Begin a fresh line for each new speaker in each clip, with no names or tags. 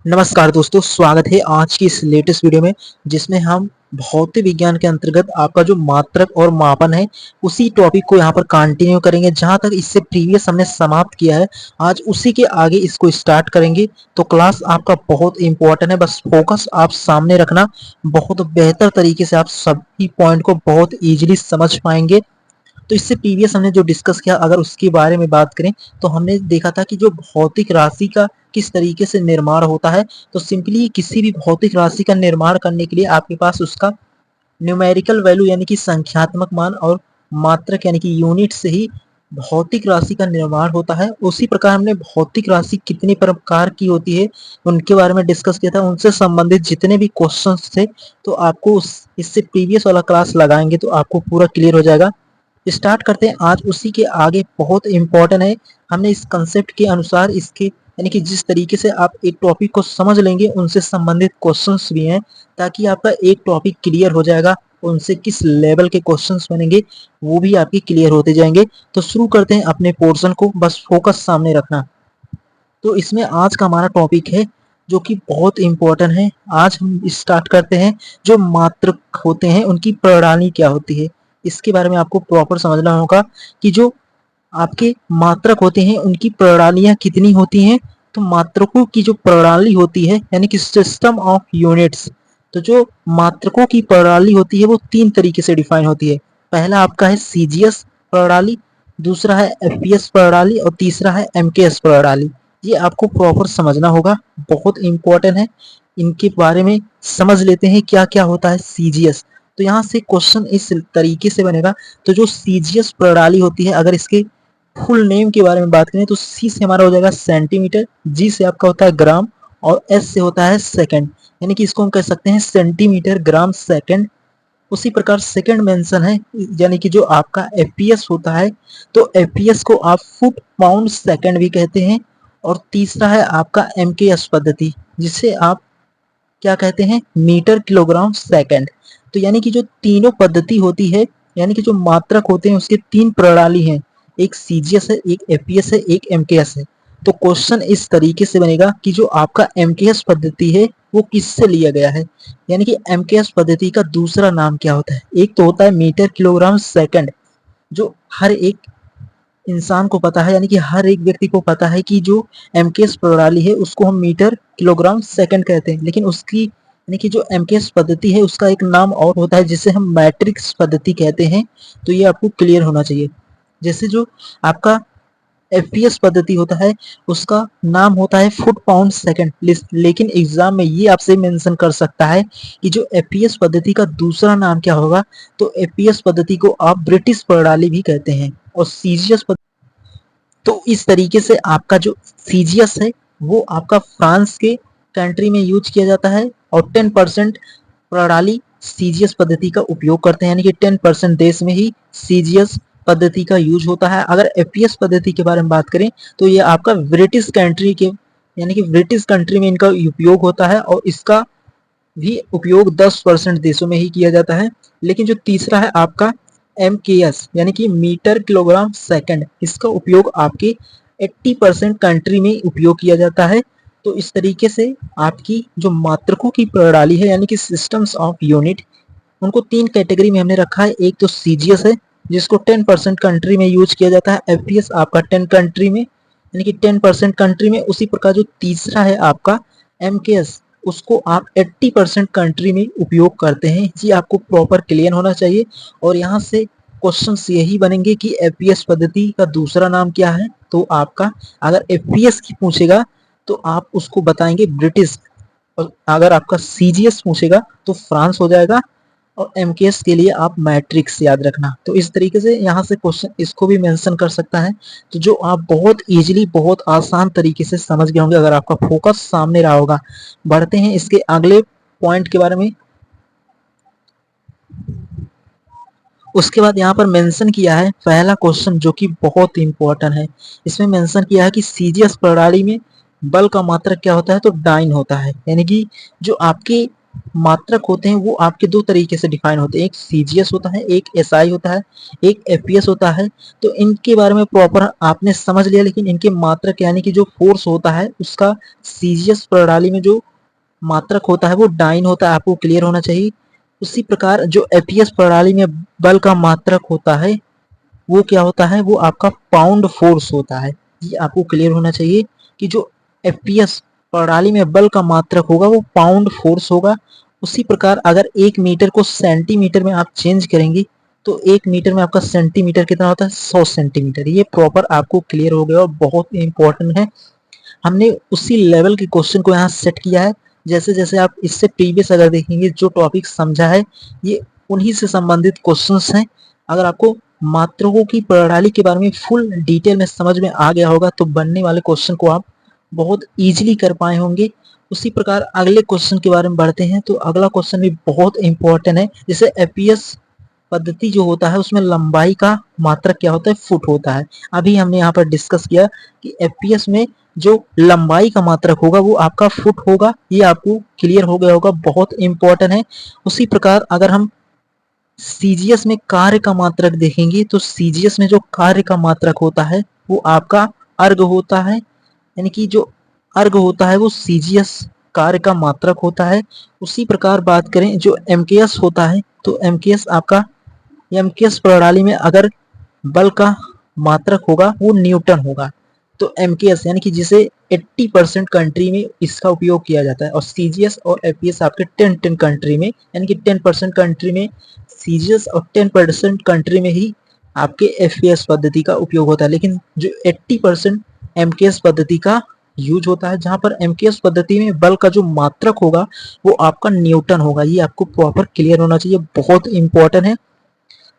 नमस्कार दोस्तों, स्वागत है आज की इस लेटेस्ट वीडियो में जिसमें हम भौतिक विज्ञान के अंतर्गत आपका जो मात्रक और मापन है उसी टॉपिक को यहाँ पर कंटिन्यू करेंगे। जहाँ तक इससे प्रीवियस हमने समाप्त किया है आज उसी के आगे इसको स्टार्ट करेंगे। तो क्लास आपका बहुत इंपॉर्टेंट है, बस फोकस आप सामने रखना। बहुत बेहतर तरीके से आप सभी पॉइंट को बहुत ईजिली समझ पाएंगे। तो इससे प्रीवियस हमने जो डिस्कस किया, अगर उसके बारे में बात करें तो हमने देखा था कि जो भौतिक राशि का किस तरीके से निर्माण होता है। तो सिंपली किसी भी भौतिक राशि का निर्माण करने के लिए आपके पास उसका न्यूमेरिकल वैल्यू यानी कि संख्यात्मक मान और मात्रक यानी कि यूनिट से ही भौतिक राशि का निर्माण होता है। उसी प्रकार हमने भौतिक राशि कितने प्रकार की होती है उनके बारे में डिस्कस किया था। उनसे संबंधित जितने भी क्वेश्चंस थे तो आपको इससे प्रीवियस वाला क्लास लगाएंगे तो आपको पूरा क्लियर हो जाएगा। स्टार्ट करते हैं आज उसी के आगे, बहुत इंपॉर्टेंट है। हमने इस कंसेप्ट के अनुसार इसके यानी कि जिस तरीके से आप एक टॉपिक को समझ लेंगे उनसे संबंधित क्वेश्चंस भी हैं, ताकि आपका एक टॉपिक क्लियर हो जाएगा। उनसे किस लेवल के क्वेश्चंस बनेंगे वो भी आपके क्लियर होते जाएंगे। तो शुरू करते हैं अपने पोर्शन को, बस फोकस सामने रखना। तो इसमें आज का हमारा टॉपिक है जो कि बहुत इंपॉर्टेंट है। आज हम स्टार्ट करते हैं जो मात्रक होते हैं उनकी प्रणाली क्या होती है। इसके बारे में आपको प्रॉपर समझना होगा कि जो आपके मात्रक होते हैं उनकी प्रणालियां कितनी होती हैं। तो मात्रकों की जो प्रणाली होती है यानी कि सिस्टम ऑफ यूनिट्स, तो जो मात्रकों की प्रणाली होती है वो तीन तरीके से डिफाइन होती है। पहला आपका है सीजीएस प्रणाली, दूसरा है एफपीएस प्रणाली और तीसरा है एमकेएस प्रणाली। ये आपको प्रॉपर समझना होगा, बहुत इंपॉर्टेंट है। इनके बारे में समझ लेते हैं क्या क्या होता है सीजीएस। तो यहाँ से क्वेश्चन इस तरीके से बनेगा। तो जो सीजीएस प्रणाली होती है, अगर इसके फुल नेम के बारे में बात करें तो सी से हमारा हो जाएगा सेंटीमीटर, जी से आपका होता है ग्राम और एस से होता है सेकंड, यानी कि इसको हम कह सकते हैं सेंटीमीटर ग्राम सेकंड। उसी प्रकार सेकंड मेंशन है यानी कि जो आपका एफपीएस होता है, तो एफपीएस को आप फुट पाउंड सेकंड भी कहते हैं। और तीसरा है आपका एमकेएस पद्धति, जिसे आप क्या कहते हैं, मीटर किलोग्राम सेकंड। तो यानी कि जो तीनों पद्धति होती है यानी कि जो मात्रक होते हैं उसके तीन प्रणाली हैं, एक सीजीएस है, एक एफपीएस है, एक एमकेएस है। तो क्वेश्चन इस तरीके से बनेगा कि जो आपका एमकेएस पद्धति है वो किससे लिया गया है, यानी कि एमकेएस पद्धति का दूसरा नाम क्या होता है। एक तो होता है मीटर किलोग्राम सेकंड, जो हर एक इंसान को पता है यानी कि हर एक व्यक्ति को पता है कि जो एमकेएस प्रणाली है उसको हम मीटर किलोग्राम सेकंड कहते हैं। लेकिन उसकी यानी कि जो एमकेएस पद्धति है उसका एक नाम और होता है जिसे हम मैट्रिक्स पद्धति कहते हैं। तो ये आपको क्लियर होना चाहिए। जैसे जो आपका एफपीएस पद्धति होता है उसका नाम होता है फुट पाउंड सेकंड, लेकिन एग्जाम में ये आपसे मेंशन कर सकता है कि जो एफपीएस पद्धति का दूसरा नाम क्या होगा। तो एफपीएस पद्धति को आप ब्रिटिश प्रणाली भी कहते हैं। और सीजीएस, तो इस तरीके से आपका जो सीजीएस है वो आपका फ्रांस के कंट्री में यूज किया जाता है और 10% प्रणाली सीजीएस पद्धति का उपयोग करते हैं, यानी कि 10% देश में ही सीजीएस पद्धति का यूज होता है। अगर एफपीएस पद्धति के बारे में बात करें तो ये आपका ब्रिटिश कंट्री के यानी कि ब्रिटिश कंट्री में इनका उपयोग होता है और इसका भी उपयोग 10% देशों में ही किया जाता है। लेकिन जो तीसरा है आपका एमकेएस यानी कि मीटर किलोग्राम सेकंड, इसका उपयोग आपके 80% कंट्री में उपयोग किया जाता है। तो इस तरीके से आपकी जो मात्रकों की प्रणाली है यानी कि सिस्टम्स ऑफ यूनिट, उनको तीन कैटेगरी में हमने रखा है। एक तो सीजीएस है जिसको 10% कंट्री में यूज किया जाता है, एफपीएस आपका 10 कंट्री में यानी कि 10% कंट्री में। उसी प्रकार जो तीसरा है आपका एमकेएस, उसको आप 80% कंट्री में उपयोग करते हैं। जी आपको प्रॉपर क्लियर होना चाहिए। और यहाँ से क्वेश्चंस यही बनेंगे कि एफपीएस पद्धति का दूसरा नाम क्या है। तो आपका अगर एफपीएस की पूछेगा तो आप उसको बताएंगे ब्रिटिश, और अगर आपका सीजीएस पूछेगा तो फ्रांस हो जाएगा, और एमकेएस के लिए आप मैट्रिक्स याद रखना। तो इस तरीके से यहाँ से क्वेश्चन इसको भी मेंशन कर सकता है। तो जो आप बहुत इजीली बहुत आसान तरीके से समझ गए होंगे अगर आपका फोकस सामने रहा होगा। बढ़ते हैं इसके अगले पॉइंट के बारे में। उसके बाद यहाँ पर मेंशन किया है पहला क्वेश्चन जो कि बहुत इंपॉर्टेंट है। इसमें मेंशन किया है कि सीजीएस प्रणाली में बल का मात्रक क्या होता है। तो डाइन होता है, यानी कि जो आपके मात्रक होते हैं वो आपके दो तरीके से डिफाइन होते हैं, एक सीजीएस होता है, एक एसआई होता है, एक एफपीएस होता है। तो इनके बारे में प्रॉपर आपने समझ लिया, लेकिन इनके मात्रक यानी कि जो फोर्स होता है उसका सीजीएस प्रणाली में जो मात्रक होता है वो डाइन होता है, आपको क्लियर होना चाहिए। उसी प्रकार जो एपीएस प्रणाली में बल का मात्रक होता है वो क्या होता है, वो आपका पाउंड फोर्स होता है। ये आपको क्लियर होना चाहिए कि जो एफपीएस प्रणाली में बल का मात्रक होगा वो पाउंड फोर्स होगा। उसी प्रकार अगर 1 मीटर को सेंटीमीटर में आप चेंज करेंगे तो 1 मीटर में आपका सेंटीमीटर कितना होता है, 100 सेंटीमीटर। ये प्रॉपर आपको क्लियर हो गया और बहुत इंपॉर्टेंट है। हमने उसी लेवल के क्वेश्चन को यहाँ सेट किया है। जैसे जैसे आप इससे प्रीवियस अगर देखेंगे जो टॉपिक समझा है ये उन्हीं से संबंधित क्वेश्चंस हैं। अगर आपको मात्रकों की प्रणाली के बारे में फुल डिटेल में समझ में आ गया होगा तो बनने वाले क्वेश्चन को आप बहुत इजीली कर पाए होंगे। उसी प्रकार अगले क्वेश्चन के बारे में बढ़ते हैं। तो अगला क्वेश्चन भी बहुत इंपॉर्टेंट है। जैसे एपीएस पद्धति जो होता है उसमें लंबाई का मात्रक क्या होता है, फुट होता है। अभी हमने यहाँ पर डिस्कस किया कि एफपीएस में जो लंबाई का मात्रक होगा वो आपका फुट होगा। ये आपको क्लियर हो गया होगा, बहुत इंपॉर्टेंट है। उसी प्रकार अगर हम सीजीएस में कार्य का मात्रक देखेंगे तो सीजीएस में जो कार्य का मात्रक होता है वो आपका अर्ग होता है, यानी कि जो अर्ग होता है वो सीजीएस कार्य का मात्रक होता है। उसी प्रकार बात करें जो एमकेएस होता है तो एमकेएस आपका एमकेएस प्रणाली में अगर बल का मात्रक होगा वो न्यूटन होगा। तो एमकेएस यानी कि जिसे 80% कंट्री में इसका उपयोग किया जाता है, और सीजीएस और एपीएस आपके 10-10 कंट्री में, यानी कि 10% कंट्री में सीजीएस और 10% कंट्री में ही आपके एफपीएस पद्धति का उपयोग होता है। लेकिन जो 80% एमकेएस पद्धति का यूज होता है, जहां पर एमकेएस पद्धति में बल का जो मात्रक होगा वो आपका न्यूटन होगा। ये आपको प्रॉपर क्लियर होना चाहिए, बहुत इंपॉर्टेंट है।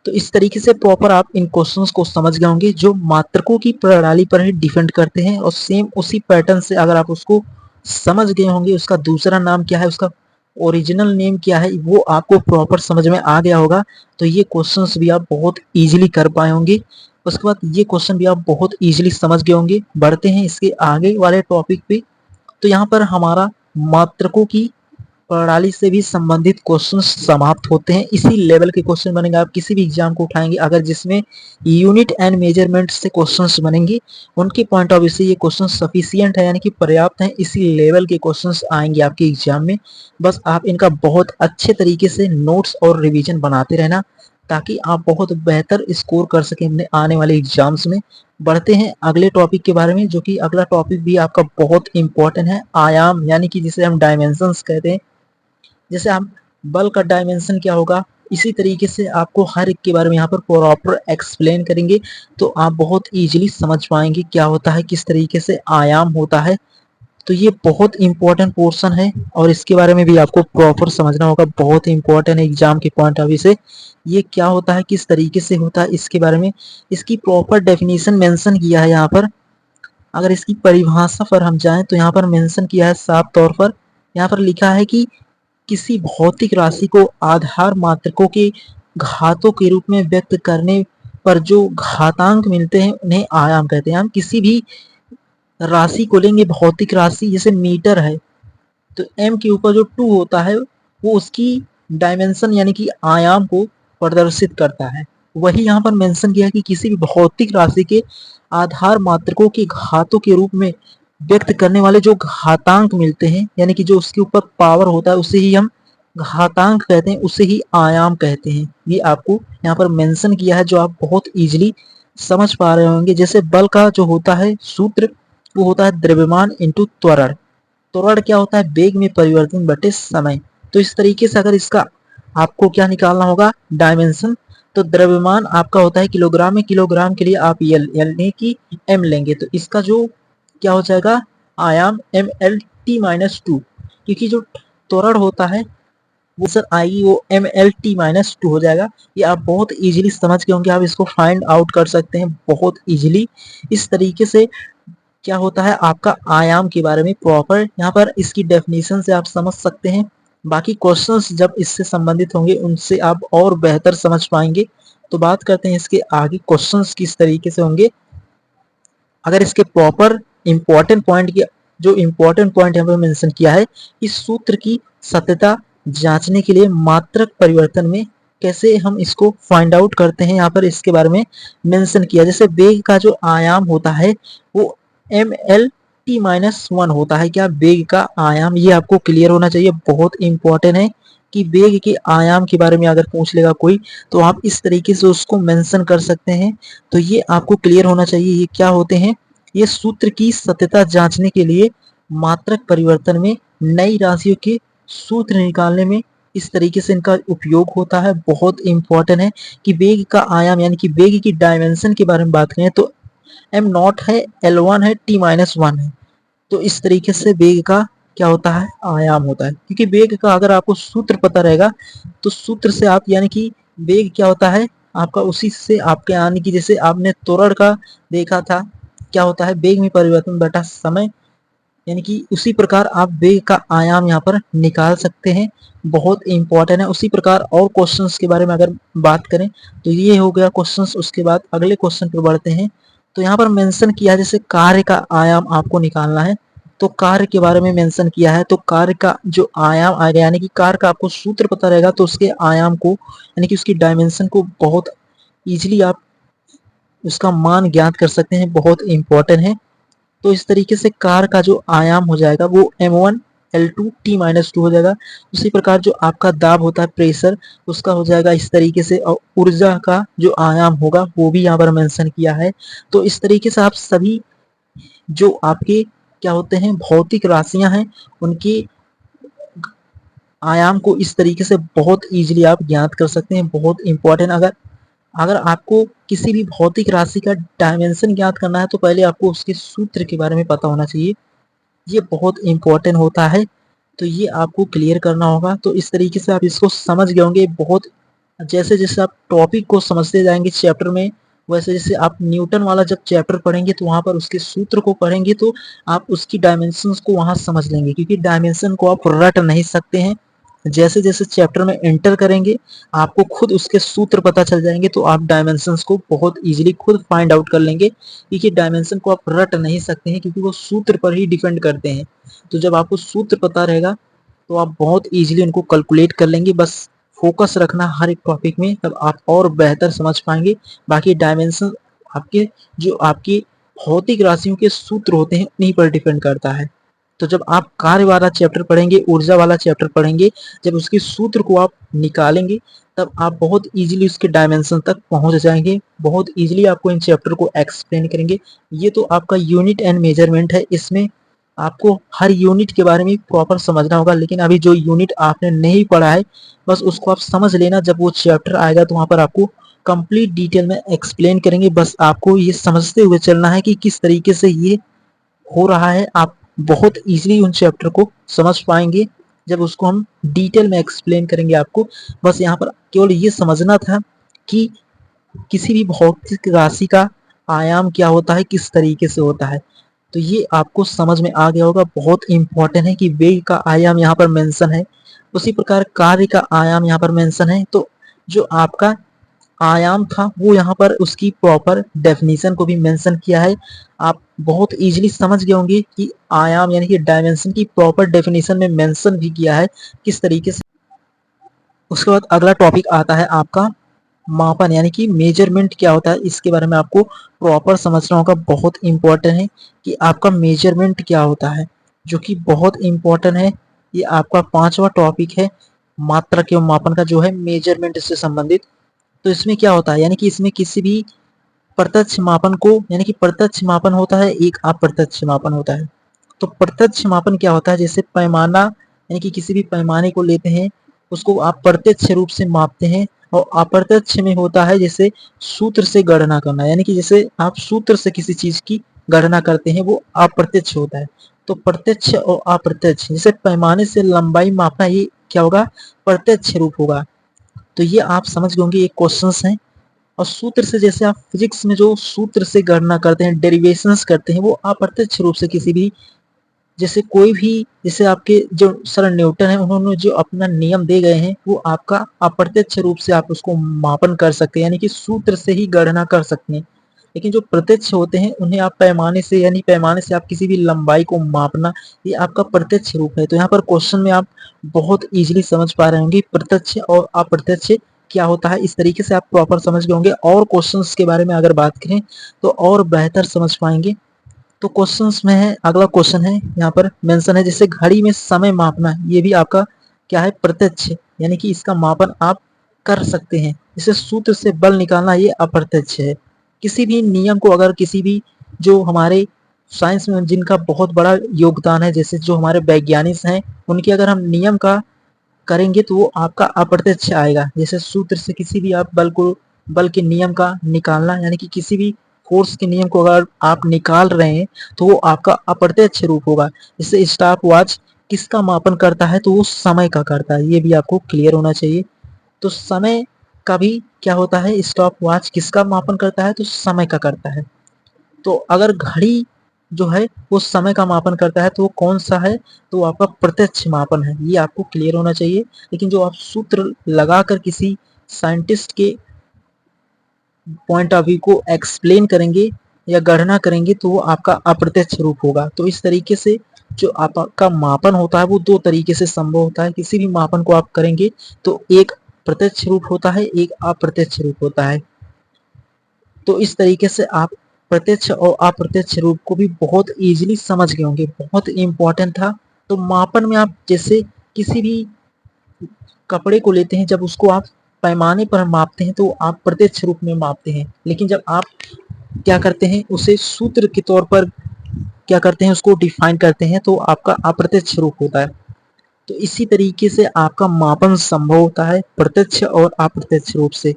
तो इस तरीके से प्रॉपर आप इन क्वेश्चंस को समझ गए होंगे जो मात्रकों की प्रणाली पर ही डिपेंड करते हैं, और सेम उसी पैटर्न से अगर आप उसको समझ गए होंगे, उसका दूसरा नाम क्या है, उसका ओरिजिनल नेम क्या है, वो आपको प्रॉपर समझ में आ गया होगा। तो ये क्वेश्चंस भी आप बहुत इजीली कर पाए होंगे। उसके बाद ये क्वेश्चन भी आप बहुत इजीली समझ गए होंगे। बढ़ते हैं इसके आगे वाले टॉपिक पे। तो यहाँ पर हमारा मात्रकों की प्रणाली से भी संबंधित क्वेश्चन समाप्त होते हैं। इसी लेवल के क्वेश्चन बनेंगे, आप किसी भी एग्जाम को उठाएंगे अगर जिसमें यूनिट एंड मेजरमेंट से क्वेश्चंस बनेंगे, उनके पॉइंट ऑफ व्यू से ये क्वेश्चन सफिशियंट है, यानी कि पर्याप्त है। इसी लेवल के क्वेश्चंस आएंगे आपके एग्जाम में। बस आप इनका बहुत अच्छे तरीके से नोट्स और रिविजन बनाते रहना ताकि आप बहुत बेहतर स्कोर कर सकें अपने आने वाले एग्जाम्स में। बढ़ते हैं अगले टॉपिक के बारे में, जो कि अगला टॉपिक भी आपका बहुत इंपॉर्टेंट है, आयाम, यानी कि जिसे हम डायमेंशंस कहते हैं। जैसे आप बल का डायमेंशन क्या होगा, इसी तरीके से आपको हर एक के बारे में यहाँ पर प्रॉपर एक्सप्लेन करेंगे तो आप बहुत इजीली समझ पाएंगे क्या होता है, किस तरीके से आयाम होता है। तो ये बहुत इंपॉर्टेंट पोर्शन है और इसके बारे में भी आपको प्रॉपर समझना होगा, बहुत इंपॉर्टेंट है एग्जाम के पॉइंट ऑफ व्यू से। ये क्या होता है, किस तरीके से होता है, इसके बारे में इसकी प्रॉपर डेफिनेशन मेंशन किया है यहाँ पर। अगर इसकी परिभाषा पर हम जाएं तो यहाँ पर मेंशन किया है साफ तौर पर। यहाँ पर लिखा है कि किसी भौतिक राशि को आधार मात्रकों के घातों के रूप में व्यक्त करने पर जो घातांक मिलते हैं उन्हें आयाम कहते हैं। हम किसी भी राशि को लेंगे, भौतिक राशि जैसे मीटर है, तो m के ऊपर जो 2 होता है वो उसकी डायमेंशन यानी कि आयाम को प्रदर्शित करता है। वही यहाँ पर मेंशन किया है कि किसी भी भौतिक राशि के आधार मात्रकों के घातों के रूप में व्यक्त करने वाले जो घातांक मिलते हैं, यानी कि जो उसके ऊपर पावर होता है उसे ही हम घातांक कहते हैं, उसे ही आयाम कहते हैं। ये आपको यहाँ पर मेंशन किया है जो आप बहुत इजीली समझ पा रहे होंगे। जैसे बल का जो होता है सूत्र वो होता है द्रव्यमान इंटू त्वरण। त्वरण क्या होता है, वेग में परिवर्तन बटे समय। तो इस तरीके से अगर इसका आपको क्या निकालना होगा, डायमेंशन, तो द्रव्यमान आपका होता है किलोग्राम में, किलोग्राम के लिए आप एल यानी कि एम लेंगे, तो इसका जो क्या हो जाएगा आयाम एम एल टी माइनस 2, क्योंकि जो त्वरण होता है वो सर आएगी वो एम एल टी माइनस 2 हो जाएगा। ये आप बहुत इजीली समझ गए होंगे, आप इसको फाइंड आउट कर सकते हैं बहुत इजीली। इस तरीके से क्या होता है आपका आयाम के बारे में प्रॉपर यहाँ पर इसकी डेफिनेशन से आप समझ सकते हैं। बाकी क्वेश्चंस जब इससे संबंधित होंगे उनसे आप और बेहतर समझ पाएंगे। तो बात करते हैं इसके आगे क्वेश्चंस किस तरीके से होंगे। अगर इसके प्रॉपर इंपॉर्टेंट पॉइंट की जो इंपॉर्टेंट पॉइंट यहाँ पर मेंशन किया है, इस सूत्र की सत्यता जांचने के लिए मात्रक परिवर्तन में कैसे हम इसको फाइंड आउट करते हैं, यहाँ पर इसके बारे में मेंशन किया। जैसे वेग का जो आयाम होता है वो mlt-1 होता है। क्या वेग का आयाम, ये आपको क्लियर होना चाहिए, बहुत इंपॉर्टेंट है कि वेग के आयाम के बारे में अगर पूछ लेगा कोई तो आप इस तरीके से उसको मेंशन कर सकते हैं। तो ये आपको क्लियर होना चाहिए। ये क्या होते हैं, ये सूत्र की सत्यता जांचने के लिए मात्रक परिवर्तन में नई राशियों के सूत्र निकालने में इस तरीके से इनका उपयोग होता है। बहुत इंपॉर्टेंट है कि वेग का आयाम यानी कि वेग की डायमेंशन के बारे में बात करें तो एम नॉट है, L1 है, T-1 है। तो इस तरीके से वेग का क्या होता है, आयाम होता है। क्योंकि वेग का अगर आपको सूत्र पता रहेगा तो सूत्र से आप यानी कि वेग क्या होता है आपका, उसी से आपके आने की, जैसे आपने त्वरण का देखा था, क्या होता है वेग में परिवर्तन बटा समय, यानी कि उसी प्रकार आप वेग का आयाम यहाँ पर निकाल सकते हैं। बहुत इंपॉर्टेंट है। उसी प्रकार और क्वेश्चंस के बारे में अगर बात करें तो ये हो गया क्वेश्चंस। उसके बाद अगले क्वेश्चन पर बढ़ते हैं। तो यहाँ पर मेंशन किया है जैसे कार्य का आयाम आपको निकालना है, तो कार्य के बारे में मेंशन किया है। तो कार्य का जो आयाम आएगा यानी कि कार्य का आपको सूत्र पता रहेगा तो उसके आयाम को यानी कि उसकी डायमेंशन को बहुत इजीली आप उसका मान ज्ञात कर सकते हैं। बहुत इंपॉर्टेंट है। तो इस तरीके से कार का जो आयाम हो जाएगा वो m1 L2 T-2 हो जाएगा। उसी प्रकार जो आपका दाब होता है, प्रेशर, उसका हो जाएगा इस तरीके से। और ऊर्जा का जो आयाम होगा वो भी यहाँ पर मेंशन किया है। तो इस तरीके से आप सभी जो आपके क्या होते हैं भौतिक राशियां हैं उनके आयाम को इस तरीके से बहुत इजीली आप ज्ञात कर सकते हैं। बहुत इंपॉर्टेंट। अगर अगर आपको किसी भी भौतिक राशि का डायमेंशन ज्ञात करना है तो पहले आपको उसके सूत्र के बारे में पता होना चाहिए। ये बहुत इंपॉर्टेंट होता है। तो ये आपको क्लियर करना होगा। तो इस तरीके से आप इसको समझ गए होंगे। बहुत जैसे जैसे आप टॉपिक को समझते जाएंगे चैप्टर में, वैसे जैसे आप न्यूटन वाला जब चैप्टर पढ़ेंगे तो वहां पर उसके सूत्र को पढ़ेंगे तो आप उसकी डायमेंशंस को वहां समझ लेंगे। क्योंकि डायमेंशन को आप रट नहीं सकते हैं। जैसे जैसे चैप्टर में एंटर करेंगे आपको खुद उसके सूत्र पता चल जाएंगे तो आप डायमेंशंस को बहुत इजीली खुद फाइंड आउट कर लेंगे। क्योंकि डायमेंशन को आप रट नहीं सकते हैं क्योंकि वो सूत्र पर ही डिपेंड करते हैं। तो जब आपको सूत्र पता रहेगा तो आप बहुत इजीली उनको कैलकुलेट कर लेंगे। बस फोकस रखना हर एक टॉपिक में, तब आप और बेहतर समझ पाएंगे। बाकी डायमेंशन आपके जो आपकी भौतिक राशियों के सूत्र होते हैं उन्हीं पर डिपेंड करता है। तो जब आप कार्य वाला चैप्टर पढ़ेंगे, ऊर्जा वाला चैप्टर पढ़ेंगे, जब उसके सूत्र को आप निकालेंगे तब आप बहुत इजीली उसके डायमेंशन तक पहुंच जाएंगे। बहुत इजीली आपको इन चैप्टर को एक्सप्लेन करेंगे। ये तो आपका यूनिट एंड मेजरमेंट है। इसमें आपको हर यूनिट के बारे में प्रॉपर समझना होगा। लेकिन अभी जो यूनिट आपने नहीं पढ़ा है बस उसको आप समझ लेना। जब वो चैप्टर आएगा तो वहां पर आपको कंप्लीट डिटेल में एक्सप्लेन करेंगे। बस आपको ये समझते हुए चलना है कि किस तरीके से ये हो रहा है। आप बहुत इजीली उन चैप्टर को समझ पाएंगे जब उसको हम डिटेल में एक्सप्लेन करेंगे आपको। बस यहाँ पर केवल ये समझना था कि किसी भी भौतिक राशि का आयाम क्या होता है, किस तरीके से होता है। तो ये आपको समझ में आ गया होगा। बहुत इंपॉर्टेंट है कि वेग का आयाम यहाँ पर मेंशन है, उसी प्रकार कार्य का आयाम यहाँ पर मेंशन है। तो जो आपका आयाम था वो यहाँ पर उसकी प्रॉपर डेफिनेशन को भी मेंशन किया है। आप बहुत इजीली समझ गए होंगे कि आयाम यानी कि डायमेंशन की प्रॉपर डेफिनेशन में मेंशन भी किया है किस तरीके से। उसके बाद अगला टॉपिक आता है आपका मापन यानी कि मेजरमेंट क्या होता है, इसके बारे में आपको प्रॉपर समझना होगा। बहुत इंपॉर्टेंट है कि आपका मेजरमेंट क्या होता है, जो कि बहुत इंपॉर्टेंट है। ये आपका 5वां टॉपिक है मात्रक एवं मापन का, जो है मेजरमेंट से संबंधित। तो इसमें क्या होता है यानी कि इसमें किसी भी प्रत्यक्ष मापन को यानी कि प्रत्यक्ष मापन होता है, एक अप्रत्यक्ष मापन होता है। तो प्रत्यक्ष मापन क्या होता है, जैसे पैमाना यानी कि किसी भी पैमाने को लेते हैं उसको आप प्रत्यक्ष रूप से मापते हैं। और अप्रत्यक्ष में होता है जैसे सूत्र से गणना करना, यानी कि जैसे आप सूत्र से किसी चीज की गणना करते हैं वो अप्रत्यक्ष होता है। तो प्रत्यक्ष और अप्रत्यक्ष, जैसे पैमाने से लंबाई मापना, ये क्या होगा, प्रत्यक्ष रूप होगा। तो ये आप समझ गए ये क्वेश्चंस हैं। और सूत्र से, जैसे आप फिजिक्स में जो सूत्र से गणना करते हैं, डेरिवेशंस करते हैं, वो अप्रत्यक्ष रूप से किसी भी, जैसे कोई भी, जैसे आपके जो सर न्यूटन है उन्होंने जो अपना नियम दे गए हैं वो आपका अप्रत्यक्ष रूप से आप उसको मापन कर सकते हैं, यानी कि सूत्र से ही गणना कर सकते हैं। लेकिन जो प्रत्यक्ष होते हैं उन्हें आप पैमाने से यानी पैमाने से आप किसी भी लंबाई को मापना, ये आपका प्रत्यक्ष रूप है। तो यहाँ पर क्वेश्चन में आप बहुत इजीली समझ पा रहे होंगे प्रत्यक्ष और अप्रत्यक्ष क्या होता है। इस तरीके से आप प्रॉपर समझ गए होंगे और क्वेश्चंस के बारे में अगर बात करें तो और बेहतर समझ पाएंगे। तो क्वेश्चंस में है, अगला क्वेश्चन है यहाँ पर मेंशन है जैसे घड़ी में समय मापना, ये भी आपका क्या है प्रत्यक्ष, यानी कि इसका मापन आप कर सकते हैं। जैसे सूत्र से बल निकालना, ये अप्रत्यक्ष है। किसी भी नियम को अगर किसी भी जो हमारे साइंस में जिनका बहुत बड़ा योगदान है, जैसे जो हमारे वैज्ञानिक हैं, उनके अगर हम नियम का करेंगे तो वो आपका अप्रत्यक्ष आएगा। जैसे सूत्र से किसी भी आप बल के नियम का निकालना, यानी कि किसी भी फोर्स के नियम को अगर आप निकाल रहे हैं तो वो आपका अप्रत्यक्ष रूप होगा। जैसे स्टॉप वॉच किसका मापन करता है, तो वो समय का करता है। ये भी आपको क्लियर होना चाहिए। तो समय का भी क्या होता है, स्टॉप वॉच किसका मापन करता है, तो समय का करता है। तो अगर घड़ी जो है वो समय का मापन करता है तो वो कौन सा है, तो आपका प्रत्यक्ष मापन है। ये आपको क्लियर होना चाहिए। लेकिन जो आप सूत्र लगाकर किसी साइंटिस्ट के पॉइंट ऑफ व्यू को एक्सप्लेन करेंगे या गणना करेंगे तो वो आपका अप्रत्यक्ष रूप होगा। तो इस तरीके से जो आपका मापन होता है वो दो तरीके से संभव होता है। किसी भी मापन को आप करेंगे तो एक प्रत्यक्ष रूप होता है, एक अप्रत्यक्ष रूप होता है। तो इस तरीके से आप प्रत्यक्ष और अप्रत्यक्ष रूप को भी बहुत इजीली समझ गए होंगे, बहुत इंपॉर्टेंट था। तो मापन में आप जैसे किसी भी कपड़े को लेते हैं, जब उसको आप पैमाने पर मापते हैं तो आप प्रत्यक्ष रूप में मापते हैं। लेकिन जब आप क्या करते हैं, उसे सूत्र के तौर पर क्या करते हैं, उसको डिफाइन करते हैं, तो आपका अप्रत्यक्ष रूप होता है। तो इसी तरीके से आपका मापन संभव होता है प्रत्यक्ष और अप्रत्यक्ष रूप से।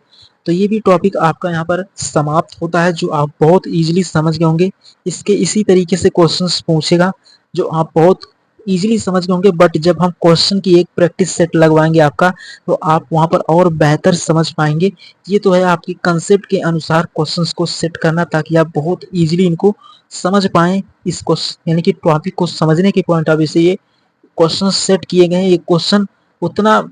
तो ये भी टॉपिक आपका यहाँ पर समाप्त होता है, जो आप बहुत इजीली समझ गए होंगे। इसके इसी तरीके से क्वेश्चंस पूछेगा जो आप बहुत इजीली समझ गए होंगे। बट जब हम क्वेश्चन की एक प्रैक्टिस सेट लगवाएंगे आपका, तो आप वहाँ पर और बेहतर समझ पाएंगे। ये तो है आपकी कंसेप्ट के अनुसार क्वेश्चंस को सेट करना, ताकि आप बहुत इजीली इनको समझ पाएं। इस क्वेश्चन यानी कि टॉपिक को समझने के पॉइंट ऑफ व्यू से ये क्वेश्चन सेट किए गए हैं। ये क्वेश्चन उतना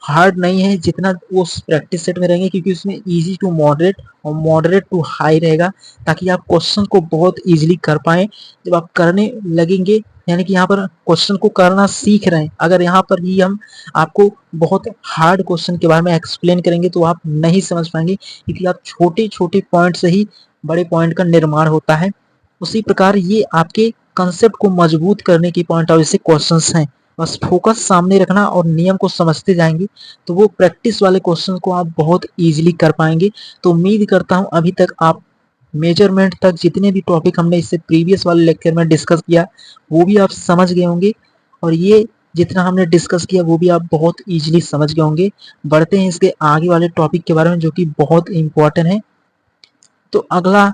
हार्ड नहीं है जितना वो प्रैक्टिस सेट में रहेंगे, क्योंकि उसमें इजी टू मॉडरेट और मॉडरेट टू हाई रहेगा, ताकि आप क्वेश्चन को बहुत इजीली कर पाएं। जब आप करने लगेंगे, यानी कि यहाँ पर क्वेश्चन को करना सीख रहे हैं, अगर यहाँ पर ही हम आपको बहुत हार्ड क्वेश्चन के बारे में एक्सप्लेन करेंगे तो आप नहीं समझ पाएंगे, क्योंकि आप छोटे छोटे पॉइंट से ही बड़े पॉइंट का निर्माण होता है। उसी प्रकार ये आपके कंसेप्ट को मजबूत करने की पॉइंट ऑफ व्यू से क्वेश्चंस हैं। बस फोकस सामने रखना और नियम को समझते जाएंगे तो वो प्रैक्टिस वाले क्वेश्चन को आप बहुत इजीली कर पाएंगे। तो उम्मीद करता हूं अभी तक आप मेजरमेंट तक जितने भी टॉपिक हमने इससे प्रीवियस वाले लेक्चर में डिस्कस किया वो भी आप समझ गए होंगे, और ये जितना हमने डिस्कस किया वो भी आप बहुत इजीली समझ गए होंगे। बढ़ते हैं इसके आगे वाले टॉपिक के बारे में, जो कि बहुत इंपॉर्टेंट है। तो अगला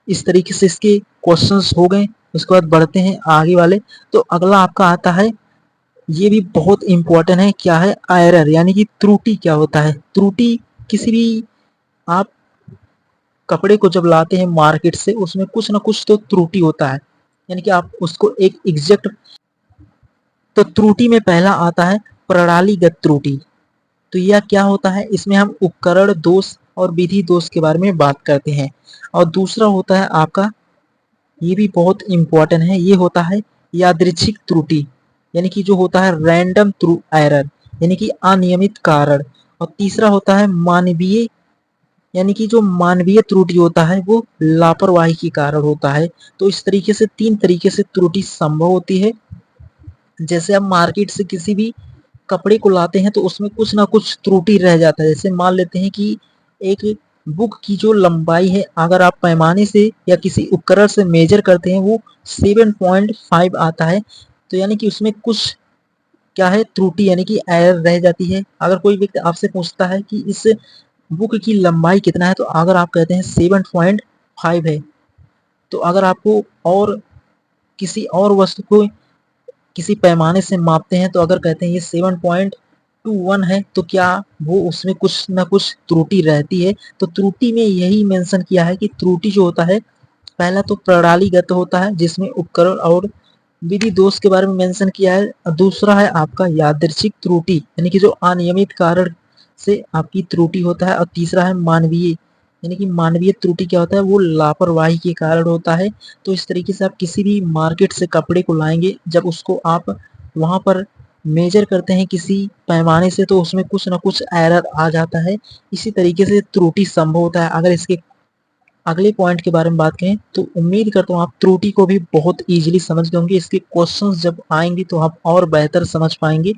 इस तरीके से इसके क्वेश्चंस हो गए। उसके बाद बढ़ते हैं आगे वाले। तो अगला आपका आता है, ये भी बहुत इंपॉर्टेंट है, क्या है, एरर, यानी कि त्रुटि क्या होता है। त्रुटि किसी भी आप कपड़े को जब लाते हैं मार्केट से, उसमें कुछ ना कुछ तो त्रुटि होता है, यानी कि आप उसको एक एग्जैक्ट। तो त्रुटि में पहला आता है प्रणालीगत त्रुटि। तो यह क्या होता है, इसमें हम उपकरण दोष और विधि दोष के बारे में बात करते हैं। और दूसरा होता है आपका, ये भी बहुत इंपॉर्टेंट है, ये होता है यादृच्छिक त्रुटि, यानी कि जो होता है रैंडम एरर, यानी कि अनियमित कारण। और तीसरा होता है मानवीय, यानी कि जो मानवीय त्रुटि होता है वो लापरवाही के कारण होता है। तो इस तरीके से तीन तरीके से त्रुटि संभव होती है। जैसे आप मार्केट से किसी भी कपड़े को लाते हैं तो उसमें कुछ ना कुछ त्रुटि रह जाता है। जैसे मान लेते हैं कि एक बुक की जो लंबाई है, अगर आप पैमाने से या किसी उपकरण से मेजर करते हैं वो 7.5 आता है, तो यानी कि उसमें कुछ क्या है त्रुटि, यानी कि एरर रह जाती है। अगर कोई व्यक्ति आपसे पूछता है कि इस बुक की लंबाई कितना है, तो अगर आप कहते हैं 7.5 है, तो अगर आपको और किसी और वस्तु को किसी पैमाने से मापते हैं, तो अगर कहते हैं ये 7.21 है, तो क्या वो उसमें कुछ ना कुछ त्रुटि रहती है। तो त्रुटि में यही मेंशन किया है कि त्रुटि जो होता है, पहला तो प्रणालीगत होता है जिसमें उपकरण और विधि दोष के बारे में मेंशन किया है। और दूसरा है आपका यादृच्छिक त्रुटि, यानी कि जो अनियमित कारण से आपकी त्रुटि होता है। और तीसरा है मानवीय, यानी कि मानवीय त्रुटि क्या होता है, वो लापरवाही के कारण होता है। तो इस तरीके से आप किसी भी मार्केट से कपड़े को लाएंगे, जब उसको आप वहां पर मेजर करते हैं किसी पैमाने से, तो उसमें कुछ ना कुछ एरर आ जाता है। इसी तरीके से त्रुटि संभव होता है। अगर इसके अगले पॉइंट के बारे में बात करें तो उम्मीद करता हूँ आप त्रुटि को भी बहुत इजीली समझ गए होंगे। इसके क्वेश्चंस जब आएंगे तो आप और बेहतर समझ पाएंगे।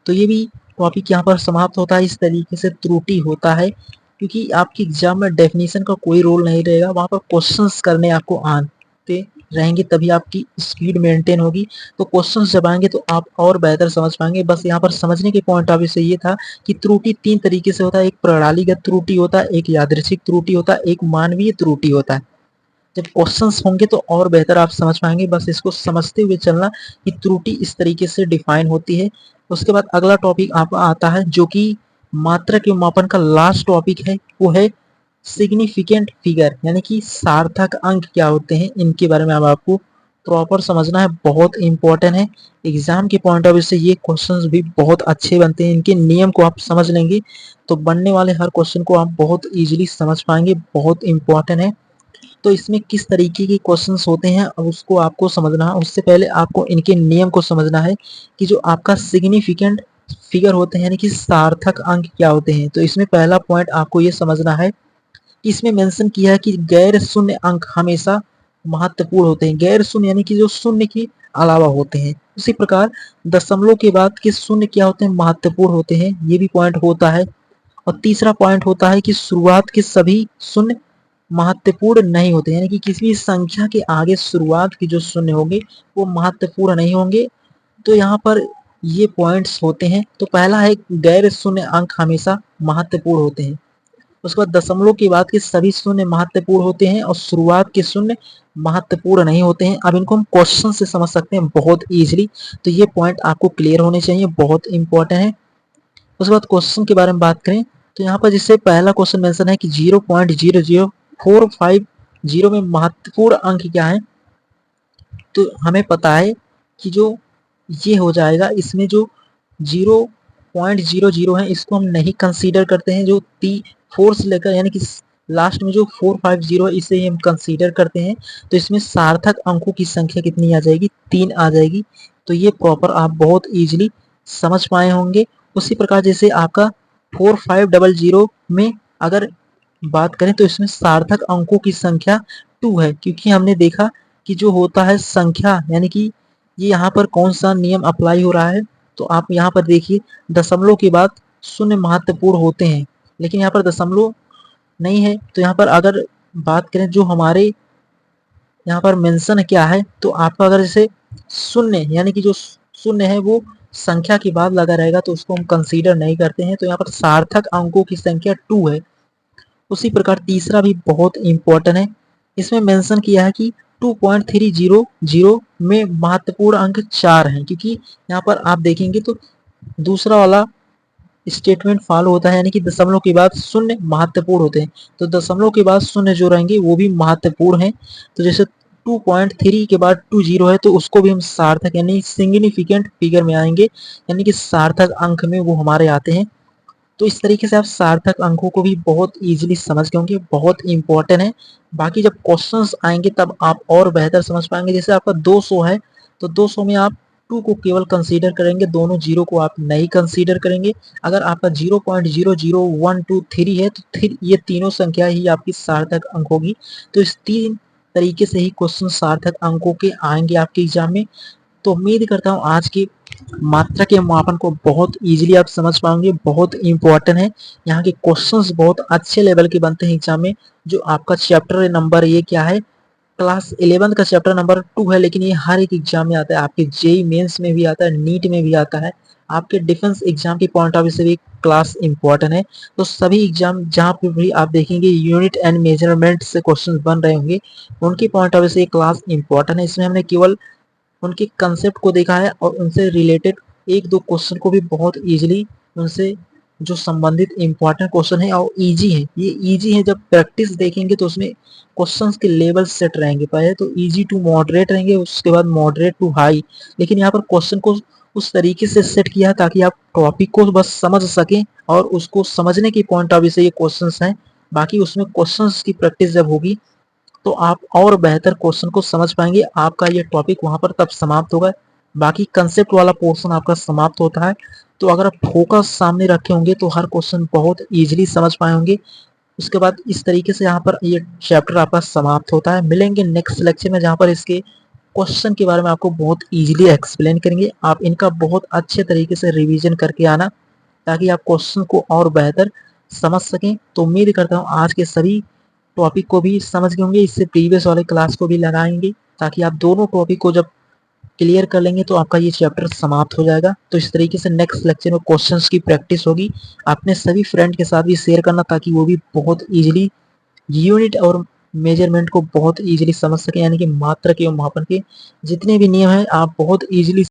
तो ये भी टॉपिक यहाँ पर समाप्त होता है। इस तरीके से त्रुटि होता है, क्योंकि आपकी एग्जाम में डेफिनेशन का कोई रोल नहीं रहेगा, वहां पर क्वेश्चंस करने आपको आते रहेंगे, तभी आपकी स्पीड मेंटेन होगी। तो क्वेश्चंस जब आएंगे तो आप और बेहतर समझ पाएंगे। बस यहाँ पर समझने के पॉइंट ऑफ व्यू से ये था कि त्रुटि तीन तरीके से होता है। एक प्रणालीगत त्रुटि होता है, एक यादृच्छिक त्रुटि होता है, एक मानवीय त्रुटि होता है। जब क्वेश्चंस होंगे तो और बेहतर आप समझ पाएंगे। बस इसको समझते हुए चलना कि त्रुटि इस तरीके से डिफाइन होती है। उसके बाद अगला टॉपिक आपका आता है जो कि मात्रा के मापन का लास्ट टॉपिक है, वो है सिग्निफिकेंट फिगर, यानी कि सार्थक अंक क्या होते हैं। इनके बारे में अब आपको प्रॉपर समझना है, बहुत इंपॉर्टेंट है। एग्जाम के पॉइंट ऑफ व्यू से ये क्वेश्चंस भी बहुत अच्छे बनते हैं। इनके नियम को आप समझ लेंगे तो बनने वाले हर क्वेश्चन को आप बहुत इजीली समझ पाएंगे। बहुत इंपॉर्टेंट है। तो इसमें किस तरीके के क्वेश्चंस होते हैं अब उसको आपको समझना है। उससे पहले आपको इनके नियम को समझना है कि जो आपका सिग्निफिकेंट फिगर होते हैं, यानी कि सार्थक अंक क्या होते हैं। तो इसमें पहला पॉइंट आपको ये समझना है कि इसमें मेंशन किया है कि गैर शून्य अंक हमेशा महत्वपूर्ण होते हैं। गैर शून्य यानी कि जो शून्य के अलावा होते हैं। उसी प्रकार दशमलव के बाद के शून्य क्या होते हैं, महत्वपूर्ण होते हैं। ये भी पॉइंट होता है। और तीसरा पॉइंट होता है कि शुरुआत के सभी शून्य महत्वपूर्ण नहीं होते, यानी कि किसी भी संख्या के आगे शुरुआत के जो शून्य होंगे वो महत्वपूर्ण नहीं होंगे। तो यहाँ पर ये पॉइंट्स होते हैं। तो पहला है गैर शून्य अंक हमेशा महत्वपूर्ण होते हैं। उसके बाद दशमलव के बाद के सभी शून्य महत्वपूर्ण होते हैं और शुरुआत के शून्य महत्वपूर्ण नहीं होते हैं। अब इनको हम क्वेश्चन से समझ सकते हैं बहुत इजीली। तो ये पॉइंट आपको क्लियर होने चाहिए, बहुत इंपॉर्टेंट है। उसके बाद क्वेश्चन के बारे में बात करें तो यहाँ पर जिससे पहला क्वेश्चन मेंशन है कि 0.00450 में महत्वपूर्ण अंक क्या है। तो हमें पता है कि जो ये हो जाएगा, इसमें जो 0.00 है इसको हम नहीं कंसीडर करते हैं। जो 4 से लेकर यानी कि लास्ट में जो 450 है इसे हम कंसीडर करते हैं। तो इसमें सार्थक अंकों की संख्या कितनी आ जाएगी, 3 आ जाएगी। तो ये प्रॉपर आप बहुत इजीली समझ पाए होंगे। उसी प्रकार जैसे आपका 4500 में अगर बात करें तो इसमें सार्थक अंकों की संख्या 2 है, क्योंकि हमने देखा कि जो होता है संख्या, यानी कि ये यहाँ पर कौन सा नियम अप्लाई हो रहा है। तो आप यहाँ पर देखिए दशमलव के बाद शून्य महत्वपूर्ण होते हैं, लेकिन यहाँ पर दशमलव नहीं है। तो यहाँ पर अगर बात करें जो हमारे यहाँ पर मेंशन क्या है, तो आपका अगर जैसे शून्य यानी कि जो शून्य है वो संख्या के बाद लगा रहेगा तो उसको हम कंसीडर नहीं करते हैं। तो यहाँ पर सार्थक अंकों की संख्या 2 है। उसी प्रकार तीसरा भी बहुत इंपॉर्टेंट है। इसमें मेंशन किया है कि 2.300 में महत्वपूर्ण अंक 4 हैं, क्योंकि यहाँ पर आप देखेंगे तो दूसरा वाला स्टेटमेंट फॉलो होता है, यानी कि दशमलव के बाद शून्य महत्वपूर्ण होते हैं। तो दशमलव के बाद शून्य जो रहेंगे वो भी महत्वपूर्ण है। तो जैसे 2.3 के बाद 20 है तो उसको भी हम सार्थक यानी सिग्निफिकेंट फिगर में आएंगे, यानी कि सार्थक अंक में वो हमारे आते हैं। तो इस तरीके से आप सार्थक अंकों को भी बहुत इजीली समझ गए होंगे, बहुत इंपॉर्टेंट है। बाकी जब क्वेश्चंस आएंगे तब आप और बेहतर समझ पाएंगे। जैसे आपका 200 है तो 200 में आप 2 को केवल कंसीडर करेंगे, दोनों जीरो को आप नहीं कंसीडर करेंगे। अगर आपका 0.00123 है तो फिर ये तीनों संख्या ही आपकी सार्थक अंक होगी। तो इस तीन तरीके से ही क्वेश्चन सार्थक अंकों के आएंगे आपके एग्जाम में। तो उम्मीद करता हूँ आज की मात्रा के मापन को बहुत इजीली आप समझ पाएंगे, बहुत इंपॉर्टेंट है। यहाँ के क्वेश्चंस बहुत अच्छे लेवल के बनते हैं एग्जाम में। जो आपका चैप्टर नंबर ये क्या है, क्लास 11 का चैप्टर नंबर 2 है, लेकिन ये हर एक एग्जाम में आता है। आपके जेई मेंस में भी आता है, नीट में भी आता है, आपके डिफेंस एग्जाम के पॉइंट ऑफ व्यू से भी क्लास इंपॉर्टेंट है। तो सभी एग्जाम जहाँ पे भी आप देखेंगे यूनिट एंड मेजरमेंट से क्वेश्चन बन रहे होंगे, उनके पॉइंट ऑफ व्यू से ये क्लास इंपॉर्टेंट है। इसमें हमने केवल उनके कंसेप्ट को देखा है और उनसे रिलेटेड एक दो क्वेश्चन को भी बहुत इजीली उनसे जो संबंधित इंपॉर्टेंट क्वेश्चन है और इजी है। ये इजी है, जब प्रैक्टिस देखेंगे तो उसमें क्वेश्चंस के लेवल सेट रहेंगे। पहले तो इजी टू मॉडरेट रहेंगे, उसके बाद मॉडरेट टू हाई। लेकिन यहाँ पर क्वेश्चन को उस तरीके से सेट किया ताकि आप टॉपिक को बस समझ सकें और उसको समझने की पॉइंट ऑफ व्यू से ये क्वेश्चंस हैं बाकी उसमें क्वेश्चंस की प्रैक्टिस जब होगी तो आप और बेहतर क्वेश्चन को समझ पाएंगे। आपका ये टॉपिक वहां पर तब समाप्त होगा। बाकी कंसेप्ट वाला पोर्शन आपका समाप्त होता है। तो अगर आप फोकस सामने रखे होंगे तो हर क्वेश्चन बहुत इजीली समझ पाए होंगे। उसके बाद इस तरीके से यहाँ पर ये चैप्टर आपका समाप्त होता है। मिलेंगे नेक्स्ट लेक्चर में जहाँ पर इसके क्वेश्चन के बारे में आपको बहुत इजीली एक्सप्लेन करेंगे। आप इनका बहुत अच्छे तरीके से रिवीजन करके आना ताकि आप क्वेश्चन को और बेहतर समझ सकें। तो उम्मीद करता हूँ आज के सभी टॉपिक को भी समझ गए होंगे। इससे प्रीवियस वाले क्लास को भी लगाएंगे ताकि आप दोनों टॉपिक को जब क्लियर कर लेंगे तो आपका ये चैप्टर समाप्त हो जाएगा। तो इस तरीके से नेक्स्ट लेक्चर में क्वेश्चंस की प्रैक्टिस होगी। अपने सभी फ्रेंड के साथ भी शेयर करना ताकि वो भी बहुत इजीली यूनिट और मेजरमेंट को बहुत इजीली समझ सके, यानी कि मात्रक एवं मापन के जितने भी नियम हैं आप बहुत इजीली